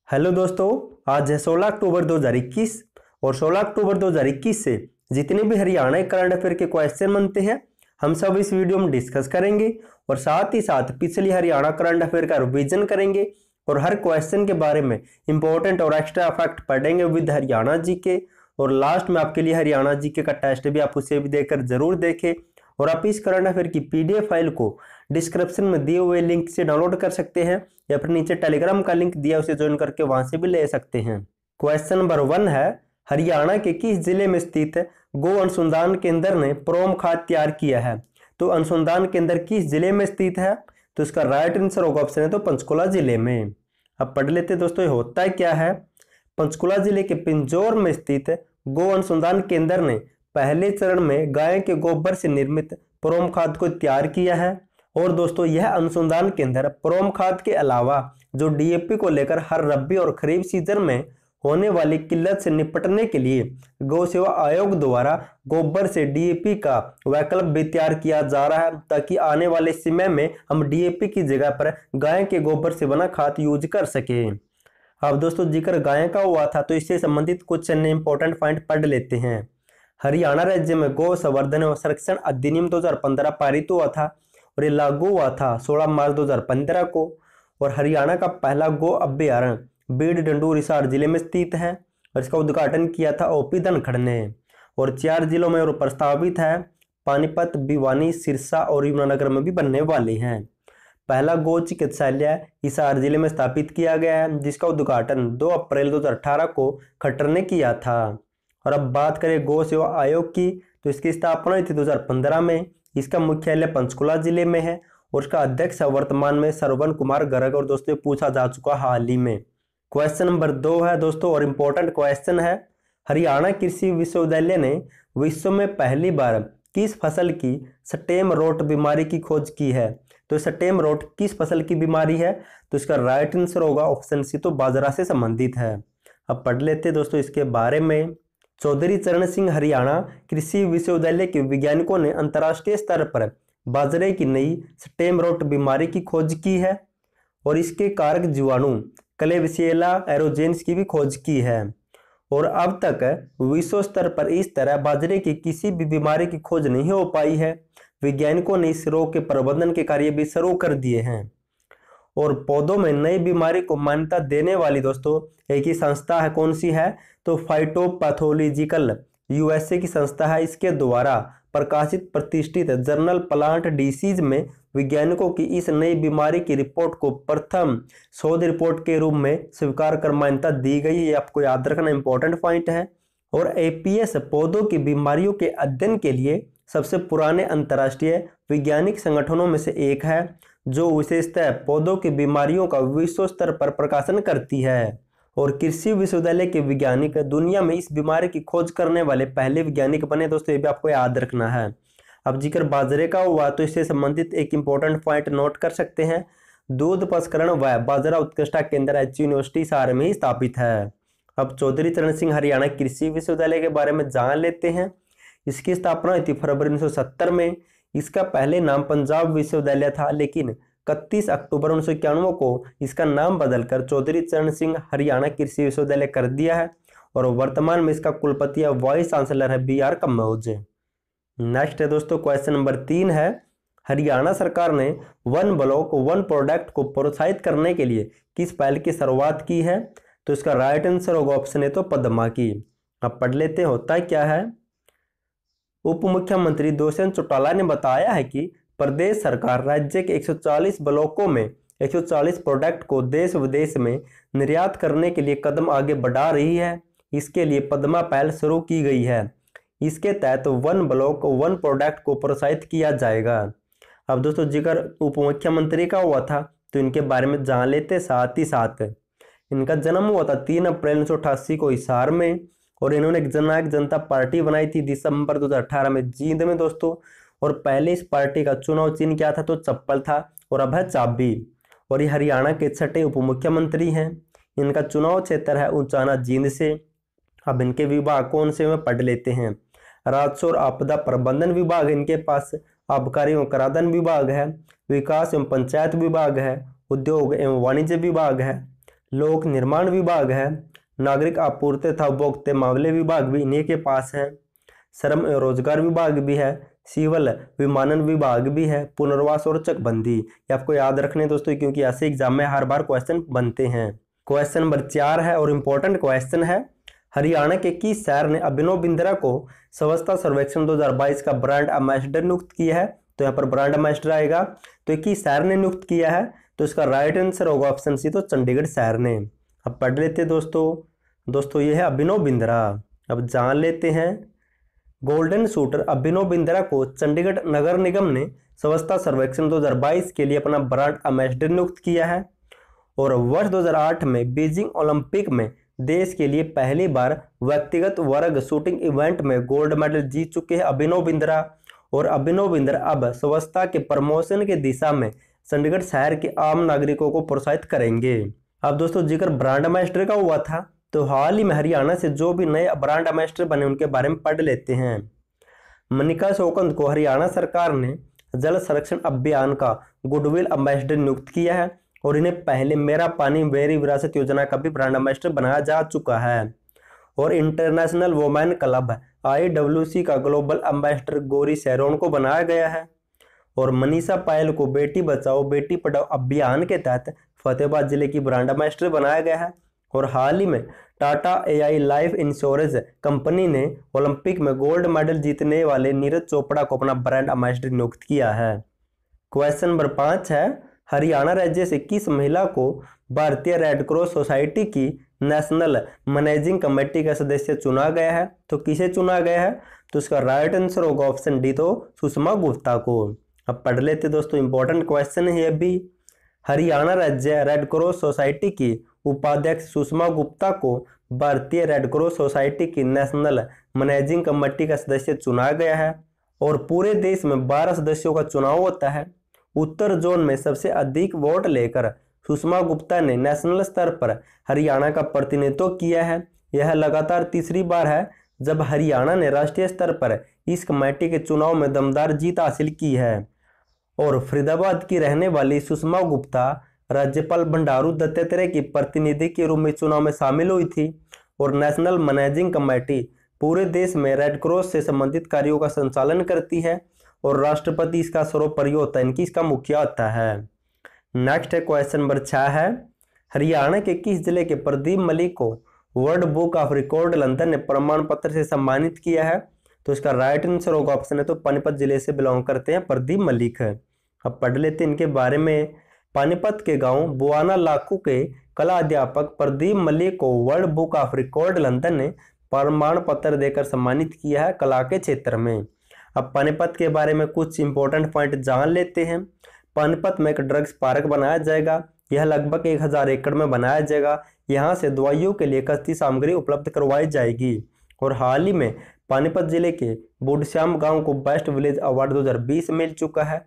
Hello दोस्तों, आज है 16 अक्टूबर 2021 और 16 अक्टूबर 2021 से जितने भी हरियाणा करंट अफेयर के क्वेश्चन बनते हैं हम सब इस वीडियो में डिस्कस करेंगे और साथ ही साथ पिछली हरियाणा करंट अफेयर का रिवीजन करेंगे और हर क्वेश्चन के बारे में इंपॉर्टेंट और एक्स्ट्रा फैक्ट पढ़ेंगे विद हरियाणा जी के। और लास्ट में आपके लिए हरियाणा जी के का टेस्ट भी आप उसे भी देखकर जरूर देखें और आप इस करंट अफेयर की पीडीएफ फाइल को डिस्क्रिप्शन में दिए हुए लिंक से डाउनलोड कर सकते हैं या फिर नीचे टेलीग्राम का लिंक दिया उसे ज्वाइन करके वहां से भी ले सकते हैं। क्वेश्चन नंबर 1 है, हरियाणा के किस जिले में स्थित गो अनुसंधान केंद्र ने प्रोम खाद तैयार किया है? तो अनुसंधान केंद्र किस जिले में स्थित है? तो इसका राइट आंसर होगा ऑप्शन है तो पंचकुला जिले में। अब पढ़ लेते दोस्तों, ये होता क्या है। पंचकुला जिले के पिंजौर में स्थित गो अनुसंधान केंद्र ने पहले चरण में गाय के गोबर से निर्मित प्रोम खाद को तैयार किया है। और दोस्तों यह अनुसंधान केंद्र प्रोम खाद के अलावा जो डीएपी को लेकर हर रबी और खरीफ सीजन में होने वाली किल्लत से निपटने के लिए गौ सेवा आयोग द्वारा गोबर से डीएपी का वैकल्प भी तैयार किया जा रहा है, ताकि आने वाले समय में हम डीएपी की जगह पर गाय के गोबर से बना खाद यूज कर सके। अब दोस्तों जिक्र गाय का हुआ था तो इससे संबंधित कुछ अन्य इंपॉर्टेंट पॉइंट पढ़ लेते हैं। हरियाणा राज्य में गौ संवर्धन और संरक्षण अधिनियम 2015 पारित हुआ था और ये लागू हुआ था 16 मार्च 2015 को। और हरियाणा का पहला गो अभ्यारण्य बीड डंडूर हिसार जिले में स्थित है और इसका उद्घाटन किया था ओपी धनखड़ ने। और 4 जिलों में और प्रस्तावित है, पानीपत, भिवानी, सिरसा और यमुनानगर में भी बनने वाले हैं। पहला गो चिकित्सालय हिसार जिले में स्थापित किया गया है जिसका उद्घाटन 2 अप्रैल 2018 को खट्टर ने किया था। और अब बात करें गौ सेवा आयोग की, तो इसकी स्थापना हुई थी 2015 में। इसका मुख्यालय पंचकुला जिले में है और उसका अध्यक्ष वर्तमान में श्रवण कुमार गर्ग। और दोस्तों पूछा जा चुका हाल ही में। क्वेश्चन नंबर 2 है दोस्तों और इम्पोर्टेंट क्वेश्चन है, हरियाणा कृषि विश्वविद्यालय ने विश्व में पहली बार किस फसल की स्टेम रोट बीमारी की खोज की है? तो स्टेम रोट किस फसल की बीमारी है? तो इसका राइट आंसर होगा ऑप्शन सी, तो बाजरा से संबंधित है। अब पढ़ लेते दोस्तों इसके बारे में। चौधरी चरण सिंह हरियाणा कृषि विश्वविद्यालय के वैज्ञानिकों ने अंतर्राष्ट्रीय स्तर पर बाजरे की नई स्टेम रोट बीमारी की खोज की है और इसके कारक जीवाणु क्लेब्सिएला एरोजेंस की भी खोज की है। और अब तक विश्व स्तर पर इस तरह बाजरे की किसी भी बीमारी की खोज नहीं हो पाई है। वैज्ञानिकों ने इस रोग के प्रबंधन के कार्य भी शुरू कर दिए हैं। और पौधों में नई बीमारी को मान्यता देने वाली दोस्तों एक ही संस्था है, कौन सी है? तो फाइटोपैथोलॉजिकल यूएसए की संस्था है। इसके द्वारा प्रकाशित प्रतिष्ठित जर्नल प्लांट डिसीज में वैज्ञानिकों की इस नई बीमारी की रिपोर्ट को प्रथम शोध रिपोर्ट के रूप में स्वीकार कर मान्यता दी गई। ये आपको याद रखना इंपॉर्टेंट पॉइंट है। और एपीएस पौधों की बीमारियों के अध्ययन के लिए सबसे पुराने अंतर्राष्ट्रीय वैज्ञानिक संगठनों में से एक है, जो विशेषतः पौधों की बीमारियों का विश्व स्तर पर प्रकाशन करती है। और कृषि विश्वविद्यालय के वैज्ञानिक दुनिया में इस बीमारी की खोज करने वाले पहले वैज्ञानिक बने। दोस्तों ये भी आपको याद रखना है। अब जिक्र बाजरे का हुआ तो इससे संबंधित एक इंपॉर्टेंट पॉइंट नोट कर सकते हैं, दूध प्रसंस्करण व बाजरा उत्कृष्टता केंद्र एचयू यूनिवर्सिटी हिसार में ही स्थापित है। अब चौधरी चरण सिंह हरियाणा कृषि विश्वविद्यालय के बारे में जान लेते हैं। इसकी स्थापना हुई थी फरवरी 1970 में। इसका पहले नाम पंजाब विश्वविद्यालय था, लेकिन 31 अक्टूबर 1991 को इसका नाम बदलकर चौधरी चरण सिंह हरियाणा कृषि विश्वविद्यालय कर दिया है। और वर्तमान में इसका कुलपति या वाइस चांसलर है BR कम्बोज। नेक्स्ट है दोस्तों क्वेश्चन नंबर 3 है, हरियाणा सरकार ने वन ब्लॉक वन प्रोडक्ट को प्रोत्साहित करने के लिए किस पहल की शुरुआत की है? तो इसका राइट आंसर होगा ऑप्शन है तो पद्मा की। अब पढ़ लेते हैं होता क्या है। उप मुख्यमंत्री दुष्यंत चौटाला ने बताया है कि प्रदेश सरकार राज्य के 140 ब्लॉकों में 140 प्रोडक्ट को देश विदेश में निर्यात करने के लिए कदम आगे बढ़ा रही है। इसके लिए पद्मा पहल शुरू की गई है। इसके तहत वन ब्लॉक वन प्रोडक्ट को प्रोत्साहित किया जाएगा। अब दोस्तों जिक्र उप मुख्यमंत्री का हुआ था तो इनके बारे में जान लेते। साथ ही साथ इनका जन्म हुआ था 3 अप्रैल 1988 को हिसार में और इन्होंने एक जननायक जनता पार्टी बनाई थी दिसंबर 2018 में जींद में दोस्तों। और पहले इस पार्टी का चुनाव चिन्ह क्या था? तो चप्पल था और अब है चाबी। और ये हरियाणा के 6ठे उप मुख्यमंत्री हैं। इनका चुनाव क्षेत्र है ऊंचाना जींद से। अब इनके विभाग कौन से में पढ़ लेते हैं। राजस्व और आपदा प्रबंधन विभाग इनके पास, आबकारी एवं कराधान विभाग है, विकास एवं पंचायत विभाग है, उद्योग एवं वाणिज्य विभाग है, लोक निर्माण विभाग है, नागरिक आपूर्ति तथा उपभोक्ता मामले विभाग भी इन्हीं के पास है, श्रम एवं रोजगार विभाग भी है, सिविल विमानन विभाग भी है, पुनर्वास और चकबंदी। ये आपको याद रखने दोस्तों, क्योंकि ऐसे एग्जाम में हर बार क्वेश्चन बनते हैं। क्वेश्चन नंबर 4 है और इम्पोर्टेंट क्वेश्चन है, हरियाणा के किस शहर ने अभिनव बिंद्रा को स्वच्छता सर्वेक्षण 2022 का ब्रांड एम्बेसडर नियुक्त किया है? तो यहाँ पर ब्रांड एम्बेसडर आएगा, तो किस शहर ने नियुक्त किया है? तो इसका राइट आंसर होगा ऑप्शन सी, तो चंडीगढ़ शहर ने। अब पढ़ लेते हैं दोस्तों ये है अभिनव बिंद्रा। अब जान लेते हैं, गोल्डन शूटर अभिनव बिंद्रा को चंडीगढ़ नगर निगम ने स्वच्छता सर्वेक्षण 2022 के लिए अपना ब्रांड एम्बेसडर नियुक्त किया है। और वर्ष 2008 में बीजिंग ओलंपिक में देश के लिए पहली बार व्यक्तिगत वर्ग शूटिंग इवेंट में गोल्ड मेडल जीत चुके हैं अभिनव बिंद्रा। और अभिनव बिंद्रा अब स्वच्छता के प्रमोशन की दिशा में चंडीगढ़ शहर के आम नागरिकों को प्रोत्साहित करेंगे। अब दोस्तों जिक्र ब्रांड एम्बेसडर का हुआ था, तो हाल ही में हरियाणा से जो भी नए ब्रांड एम्बेसडर बने उनके बारे में पढ़ लेते हैं। मनिका शोकंद को हरियाणा सरकार ने जल संरक्षण अभियान का गुडविल एम्बेसडर नियुक्त किया है और इन्हें पहले मेरा पानी मेरी विरासत योजना का भी ब्रांड एम्बेसडर बनाया जा चुका है। और इंटरनेशनल वुमेन क्लब IWC का ग्लोबल एम्बेसडर गौरी शेरोन को बनाया गया है। और मनीषा पायल को बेटी बचाओ बेटी पढ़ाओ अभियान के तहत फतेहाबाद जिले की ब्रांड एम्बेसडर बनाया गया है। और हाल ही में Tata AI life insurance company ने ओलंपिक में गोल्ड मेडल जीतने वाले नीरज चोपड़ा को अपना ब्रांड एम्बेसडर नियुक्त किया है। क्वेश्चन नंबर 5 है, हरियाणा राज्य से किस महिला को भारतीय रेड क्रॉस सोसाइटी की नेशनल मैनेजिंग कमेटी का सदस्य चुना गया है? तो किसे चुना गया है? तो इसका राइट आंसर होगा ऑप्शन डी, तो सुषमा गुप्ता को। अब पढ़ लेते दोस्तों, इंपॉर्टेंट क्वेश्चन है अभी। हरियाणा राज्य रेड क्रॉस सोसाइटी की उपाध्यक्ष सुषमा गुप्ता को भारतीय रेड क्रॉस सोसाइटी की नेशनल मैनेजिंग कमेटी का सदस्य चुना गया है। और पूरे देश में 12 सदस्यों का चुनाव होता है। उत्तर जोन में सबसे अधिक वोट लेकर सुषमा गुप्ता ने नेशनल स्तर पर हरियाणा का प्रतिनिधित्व किया है। यह लगातार तीसरी बार है जब हरियाणा ने राष्ट्रीय स्तर पर इस कमेटी के चुनाव में दमदार जीत हासिल की है। और फरीदाबाद की रहने वाली सुषमा गुप्ता राज्यपाल बंडारू दत्तात्रेय की प्रतिनिधि के रूप में चुनाव में शामिल हुई थी। और नेशनल मैनेजिंग कमेटी पूरे देश में रेड क्रॉस से संबंधित कार्यों का संचालन करती है और राष्ट्रपति इसका सर्वोपरि होता है, इनकी इसका मुखिया होता है। नेक्स्ट है क्वेश्चन नंबर 6 है, हरियाणा के किस जिले के प्रदीप मलिक को world book of record London ने प्रमाण पत्र से सम्मानित किया है? तो इसका राइट आंसर होगा ऑप्शन है, तो पानीपत जिले से बिलोंग करते हैं प्रदीप मलिक है। अब पढ़ लेते हैं इनके बारे में। पानीपत के गांव बुआना लाखू के कला अध्यापक प्रदीप मलिक को world book of record London ने प्रमाण पत्र देकर सम्मानित किया है कला के क्षेत्र में। अब पानीपत के बारे में कुछ इंपॉर्टेंट पॉइंट जान लेते हैं। पानीपत में एक ड्रग्स पार्क बनाया जाएगा, यह लगभग 1000 एकड़ में बनाया जाएगा। यहाँ से दवाइयों के लिए कच्ची सामग्री उपलब्ध करवाई जाएगी। और हाल ही में पानीपत जिले के बुढ़श्याम गांव को बेस्ट विलेज अवार्ड 2020 मिल चुका है।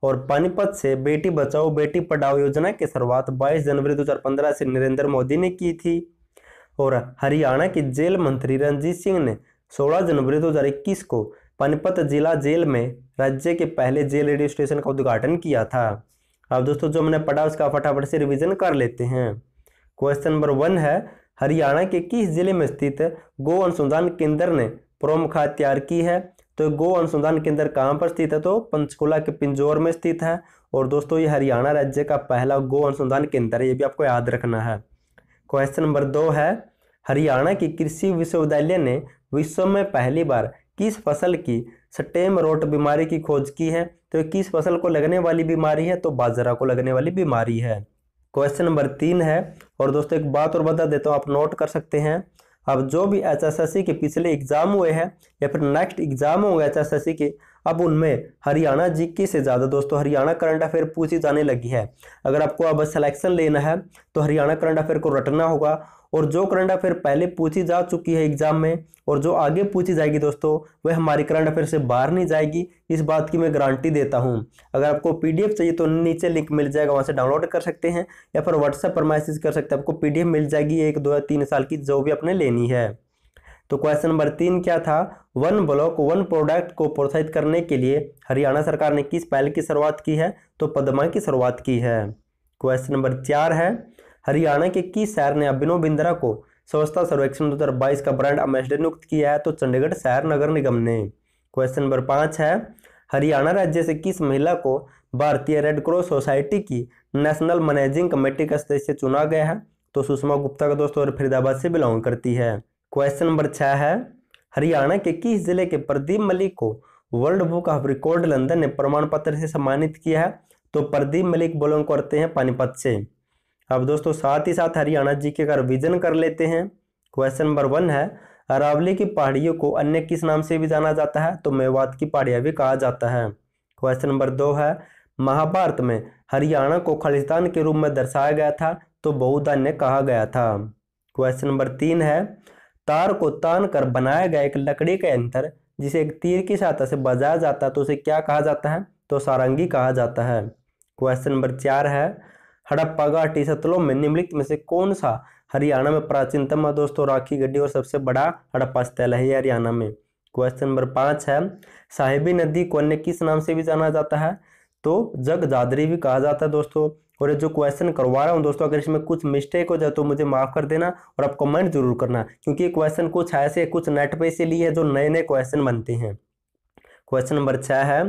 और पानीपत से बेटी बचाओ बेटी पढ़ाओ योजना की शुरुआत 22 जनवरी 2015 से नरेंद्र मोदी ने की थी। और हरियाणा के जेल मंत्री रणजीत सिंह ने 16 जनवरी 2021 को पानीपत जिला जेल में राज्य के पहले जेल रेडियो स्टेशन का उद्घाटन किया था। अब दोस्तों जो मैंने पढ़ा उसका फटाफट से रिवीजन कर लेते हैं। क्वेश्चन नंबर 1 है, हरियाणा के किस जिले में स्थित गो अनुसंधान केंद्र ने प्रोमुखा तैयार की है? तो गो अनुसंधान केंद्र कहाँ पर स्थित है? तो पंचकुला के पिंजौर में स्थित है। और दोस्तों ये हरियाणा राज्य का पहला गो अनुसंधान केंद्र है, ये भी आपको याद रखना है। क्वेश्चन नंबर 2 है, हरियाणा की कृषि विश्वविद्यालय ने विश्व में पहली बार किस फसल की स्टेम रोट बीमारी की खोज की है? तो किस फसल को लगने वाली बीमारी है? तो बाजरा को लगने वाली बीमारी है। क्वेश्चन नंबर 3 है, और दोस्तों एक बात और बता देता हूँ, आप नोट कर सकते हैं। अब जो भी HSSC के पिछले एग्जाम हुए हैं या फिर नेक्स्ट एग्जाम होंगे HSSC के, अब उनमें हरियाणा जीके से ज़्यादा दोस्तों हरियाणा करंट अफेयर पूछी जाने लगी है। अगर आपको अब सिलेक्शन लेना है तो हरियाणा करंट अफेयर को रटना होगा। और जो करंट अफेयर पहले पूछी जा चुकी है एग्जाम में और जो आगे पूछी जाएगी दोस्तों वह हमारी करंट अफेयर से बाहर नहीं जाएगी, इस बात की मैं गारंटी देता हूं। अगर आपको PDF चाहिए तो नीचे लिंक मिल जाएगा, वहां से डाउनलोड कर सकते हैं या फिर व्हाट्सएप पर मैसेज कर सकते हैं, आपको PDF मिल जाएगी 1, 2 या 3 साल की जो भी आपने लेनी है। तो क्वेश्चन नंबर 3 क्या था? वन ब्लॉक वन प्रोडक्ट को प्रोत्साहित करने के लिए हरियाणा सरकार ने किस पहल की शुरुआत की है? तो पदमा की शुरुआत की है। क्वेश्चन नंबर 4 है, हरियाणा के किस शहर ने अभिनव बिंद्रा को स्वच्छता सर्वेक्षण 2022 का ब्रांड एम्बेसडर नियुक्त किया है? तो चंडीगढ़ शहर नगर निगम ने। क्वेश्चन नंबर 5 है, हरियाणा राज्य से किस महिला को भारतीय रेड क्रॉस सोसाइटी की नेशनल मैनेजिंग कमेटी का सदस्य चुना गया है? तो सुषमा गुप्ता का दोस्तों और फरीदाबाद से बिलोंग करती है। क्वेश्चन नंबर 6 है, हरियाणा के किस जिले के प्रदीप मलिक को world book of record London ने प्रमाण पत्र से सम्मानित किया है? तो प्रदीप मलिक बिलोंग करते हैं पानीपत से। अब दोस्तों साथ ही साथ हरियाणा जीके का रिवीजन कर लेते हैं। क्वेश्चन नंबर 1 है, अरावली की पहाड़ियों को अन्य किस नाम से भी जाना जाता है? तो मेवात की पहाड़ियां भी कहा जाता है। क्वेश्चन नंबर 2 है, महाभारत में हरियाणा को खालिस्तान के रूप में दर्शाया गया था तो बहुधान्य कहा गया था। क्वेश्चन नंबर 3 है, तार को तान कर बनाया गया एक लकड़ी का यंत्र जिसे एक तीर की सहायता से बजाया जाता है तो उसे क्या कहा जाता है? तो सारंगी कहा जाता है। क्वेश्चन नंबर 4 है, हड़प्पा घाटी सतलों में निम्नलिखित में से कौन सा हरियाणा में प्राचीनतम है? दोस्तों राखी गड्डी और सबसे बड़ा हड़प्पा स्थल है हरियाणा में। क्वेश्चन नंबर 5 है, साहिबी नदी को अन्य किस नाम से भी जाना जाता है? तो जगदादरी भी कहा जाता है दोस्तों। और ये जो क्वेश्चन करवा रहा हूँ दोस्तों, अगर इसमें कुछ मिस्टेक हो जाए तो मुझे माफ कर देना और आप कमेंट जरूर करना, क्योंकि ये क्वेश्चन कुछ ऐसे कुछ नेट पे से लिए है जो नए नए क्वेश्चन बनते हैं। क्वेश्चन नंबर 6 है,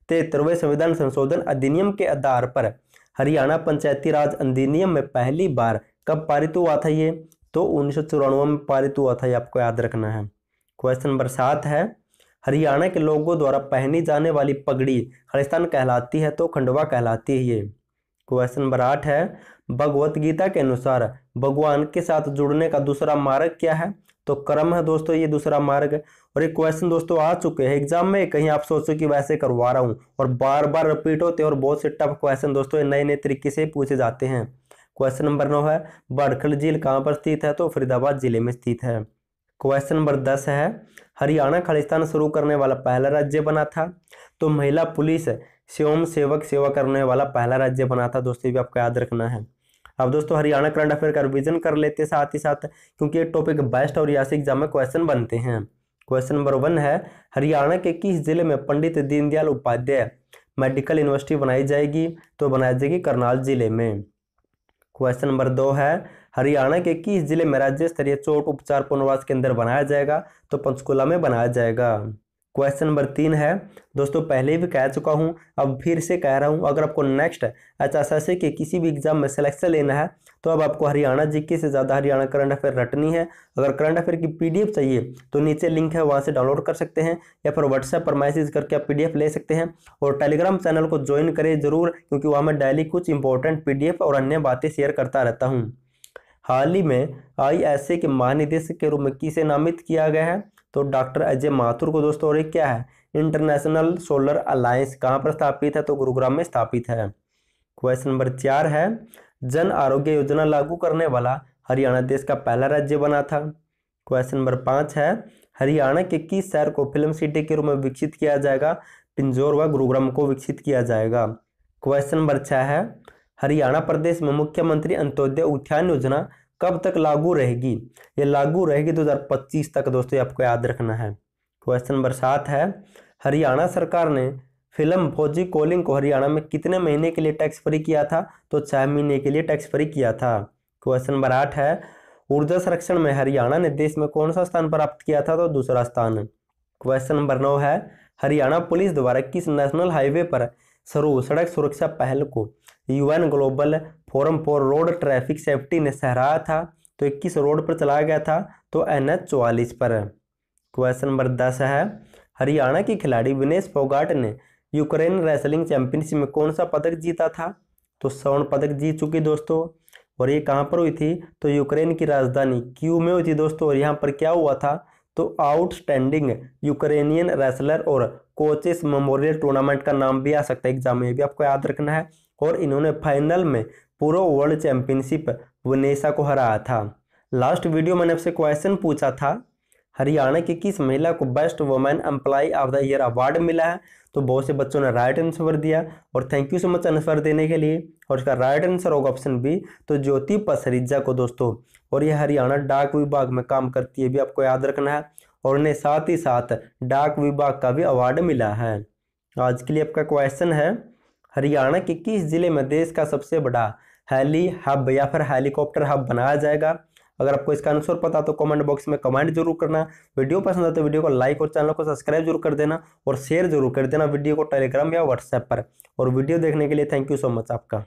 73वें संविधान संशोधन अधिनियम के आधार पर हरियाणा पंचायती राज अधिनियम में पहली बार कब पारित हुआ था ये? तो 1994 में पारित हुआ था, ये आपको याद रखना है। क्वेश्चन नंबर 7 है, हरियाणा के लोगों द्वारा पहनी जाने वाली पगड़ी खालिस्तान कहलाती है तो खंडवा कहलाती है ये। क्वेश्चन नंबर 8 है, भगवत गीता के अनुसार भगवान के साथ जुड़ने का दूसरा मार्ग क्या है? तो कर्म है दोस्तों ये दूसरा मार्ग। और ये क्वेश्चन दोस्तों आ चुके हैं एग्जाम में, कहीं आप सोचो कि वैसे करवा रहा हूँ, और बार बार रिपीट होते हैं और बहुत से टफ क्वेश्चन दोस्तों नए नए तरीके से पूछे जाते हैं। क्वेश्चन नंबर 9 है, बड़खल झील कहाँ पर स्थित है? तो फरीदाबाद जिले में स्थित है। क्वेश्चन नंबर 10 है, हरियाणा खालिस्तान शुरू करने वाला पहला राज्य बना था? तो महिला पुलिस स्वयं सेवक सेवा करने वाला पहला राज्य बना था दोस्तों, भी आपको याद रखना है। अब दोस्तों हरियाणा करंट अफेयर का रिवीजन कर लेते हैं साथ ही साथ, क्योंकि ये टॉपिक बेस्ट और यहाँ से एग्जाम में क्वेश्चन बनते हैं। क्वेश्चन नंबर 1 है, हरियाणा के किस जिले में पंडित दीनदयाल उपाध्याय मेडिकल यूनिवर्सिटी बनाई जाएगी? तो बनाई जाएगी करनाल जिले में। क्वेश्चन नंबर 2 है, हरियाणा के किस जिले में राज्य स्तरीय चोट उपचार पुनर्वास केंद्र बनाया जाएगा? तो पंचकुला में बनाया जाएगा। क्वेश्चन नंबर 3 है, दोस्तों पहले भी कह चुका हूं, अब फिर से कह रहा हूं, अगर आपको नेक्स्ट HSSC के किसी भी एग्जाम में सिलेक्शन लेना है तो अब आपको हरियाणा जीके से ज़्यादा हरियाणा करंट अफेयर रटनी है। अगर करंट अफेयर की PDF चाहिए तो नीचे लिंक है, वहां से डाउनलोड कर सकते हैं, या फिर व्हाट्सएप पर मैसेज करके आप PDF ले सकते हैं। और टेलीग्राम चैनल को ज्वाइन करें जरूर, क्योंकि वहाँ मैं डेली कुछ इंपॉर्टेंट PDF और अन्य बातें शेयर करता रहता हूँ। हाल ही में ISA के महानिदेशक के रूप में किसे नामित किया गया है? तो डॉक्टर अजय माथुर को दोस्तों। और ये क्या है? इंटरनेशनल सोलर अलायंस कहाँ पर स्थापित है? तो गुरुग्राम में स्थापित है। क्वेश्चन नंबर 4 है, जन आरोग्य योजना लागू करने वाला हरियाणा देश का पहला राज्य बना था। क्वेश्चन नंबर 5 है, हरियाणा के किस शहर को फिल्म सिटी के रूप में विकसित किया जाएगा? पिंजौर व गुरुग्राम को विकसित किया जाएगा। क्वेश्चन नंबर 6 है, हरियाणा प्रदेश में मुख्यमंत्री अंत्योदय उत्थान योजना कब तक लागू रहेगी? ये लागू रहेगी 2025 तक दोस्तों, ये आपको याद रखना है। क्वेश्चन नंबर 7 है, हरियाणा सरकार ने फिल्म फौजी कॉलिंग को हरियाणा में कितने महीने के लिए टैक्स फ्री किया था? तो 6 महीने के लिए टैक्स फ्री किया था। क्वेश्चन नंबर 8 है, ऊर्जा संरक्षण में हरियाणा ने देश में कौन सा स्थान प्राप्त किया था? तो दूसरा स्थान। क्वेश्चन नंबर 9 है, हरियाणा पुलिस द्वारा किस नेशनल हाईवे पर शुरू सड़क सुरक्षा पहल को UN global forum for road traffic safety ने सराहा था? तो 21 रोड पर चलाया गया था? तो NH 44 पर। क्वेश्चन नंबर 10 है, हरियाणा की खिलाड़ी विनेश फोगाट ने यूक्रेन रेसलिंग चैंपियनशिप में कौन सा पदक जीता था? तो स्वर्ण पदक जीत चुकी दोस्तों। और ये कहाँ पर हुई थी? तो यूक्रेन की राजधानी कीव में हुई थी दोस्तों। और यहाँ पर क्या हुआ था? तो आउटस्टैंडिंग यूक्रेनियन रेसलर और कोचेस मेमोरियल टूर्नामेंट का नाम भी आ सकता है एग्जाम में, भी आपको याद रखना है। और इन्होंने फाइनल में प्रो वर्ल्ड चैंपियनशिप वनेसा को हराया था। लास्ट वीडियो मैंने आपसे क्वेश्चन पूछा था, हरियाणा की किस महिला को best women employee of the year award मिला है? तो बहुत से बच्चों ने राइट आंसर दिया, और thank you so much answer देने के लिए। और इसका राइट आंसर होगा ऑप्शन बी, तो ज्योति पसरिजा को दोस्तों। और ये हरियाणा डाक विभाग में काम करती है, भी आपको याद रखना है। और उन्हें साथ ही साथ डाक विभाग का भी अवार्ड मिला है। आज के लिए आपका क्वेश्चन है, हरियाणा के किस जिले में देश का सबसे बड़ा हेली हब या फिर हेलीकॉप्टर हब बनाया जाएगा। अगर आपको इसका आंसर पता तो कमेंट बॉक्स में कमेंट जरूर करना। वीडियो पसंद आए तो वीडियो को लाइक और चैनल को सब्सक्राइब जरूर कर देना और शेयर जरूर कर देना वीडियो को टेलीग्राम या व्हाट्सएप पर। और वीडियो देखने के लिए थैंक यू सो मच आपका।